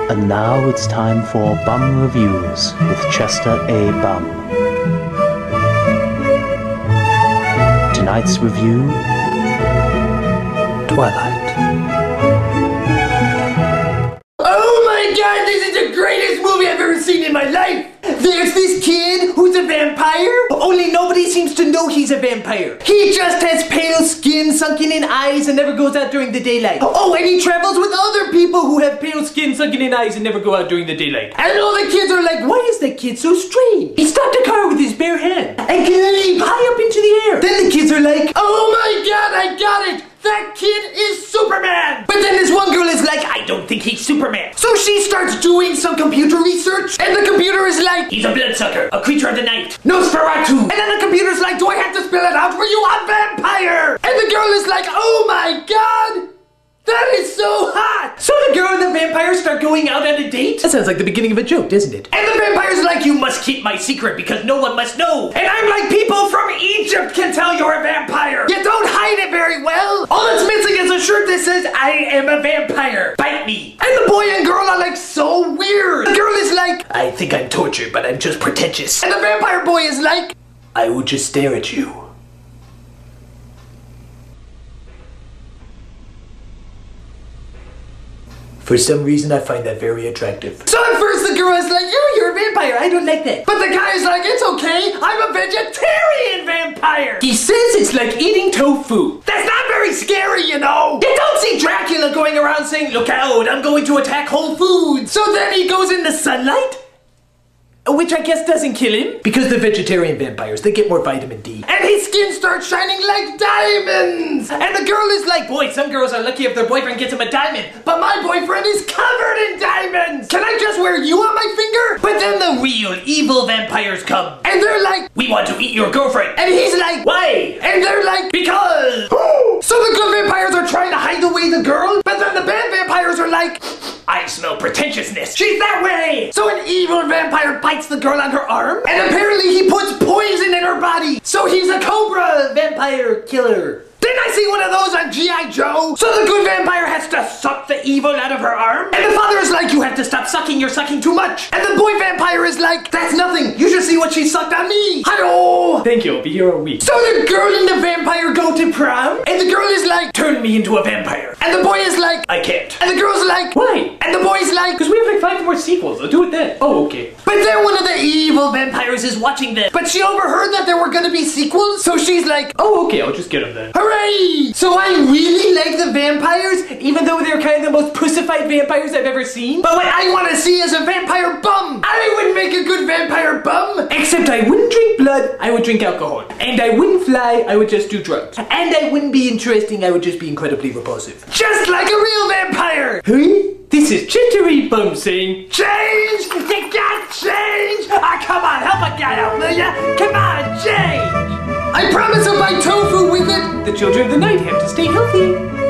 And now it's time for Bum Reviews with Chester A. Bum. Tonight's review, Twilight. Oh my god, this is the greatest movie I've ever seen in my life! There's this kid who's a vampire, only nobody seems to know he's a vampire. He just has pale skin, sunken in eyes, and never goes out during the daylight. Oh, and he travels with other people who have pale skin, sunken in eyes, and never go out during the daylight. And all the kids are like, why is that kid so strange? He stopped a car with his bare hand and can leap high up into the air. Then the kids are like, oh my god, I got it! That kid is Superman! But then this one girl is like, I don't think he's Superman. So she starts doing some computer research, and the computer is like, he's a bloodsucker, a creature of the night, Nosferatu. And then the computer's like, do I have to spell it out for you? A vampire! And the girl is like, oh my god! That is so hot! So the girl and the vampire start going out on a date? That sounds like the beginning of a joke, doesn't it? And the vampire's like, you must keep my secret because no one must know. And I'm like, people from Egypt can tell you're a vampire. You don't hide it very well. All that's missing is a shirt that says, I am a vampire. Bite me. And the boy and girl are like so weird. The girl is like, I think I'm tortured, but I'm just pretentious. And the vampire boy is like, I will just stare at you. For some reason, I find that very attractive. So at first the girl is like, you're a vampire, I don't like that. But the guy is like, it's okay, I'm a vegetarian vampire. He says it's like eating tofu. That's not very scary, you know. You don't see Dracula going around saying, look out, I'm going to attack Whole Foods. So then he goes in the sunlight, which I guess doesn't kill him, because the vegetarian vampires, they get more vitamin D. And his skin starts shining like diamonds! And the girl is like, boy, some girls are lucky if their boyfriend gets them a diamond, but my boyfriend is covered in diamonds! Can I just wear you on my finger? But then the real evil vampires come, and they're like, we want to eat your girlfriend. And he's like, why? And they're like, because! So the good vampires are trying to hide away the girl, but then the bad vampires are like, I smell pretentiousness. She's that way! So an evil vampire bites the girl on her arm, and apparently he puts poison in her body. So he's a cobra vampire killer. Didn't I see one of those on G.I. Joe? So the good vampire has to suck the evil out of her arm, and the father is like, you have to stop sucking, you're sucking too much. And the boy vampire is like, that's nothing, you should see what she sucked on me. Hello! Thank you, I'll be here all week. So the girl and the vampire go to prom, and the girl is like, turn me into a vampire. And the boy is like, I can't. And the girl's like, why? And the boy's like, because we have like 5 more sequels, I'll do it then. Oh, okay. But then one of the evil vampires is watching this, but she overheard that there were gonna be sequels, so she's like, oh, okay, I'll just get them then. Hooray! So I really like the vampires, even though they're kind of the most pussified vampires I've ever seen. But what I want to see is a vampire bum. I would make a good vampire bum. Except I wouldn't drink blood, I would drink alcohol. And I wouldn't fly, I would just do drugs. And I wouldn't be interesting, I would just be incredibly repulsive. Just like a real vampire. Huh? This is Chittery Bum saying, change! You got change! Ah, come on, help a guy out, will ya? Come on, change! I promise I'll buy tofu with it! The children of the night have to stay healthy.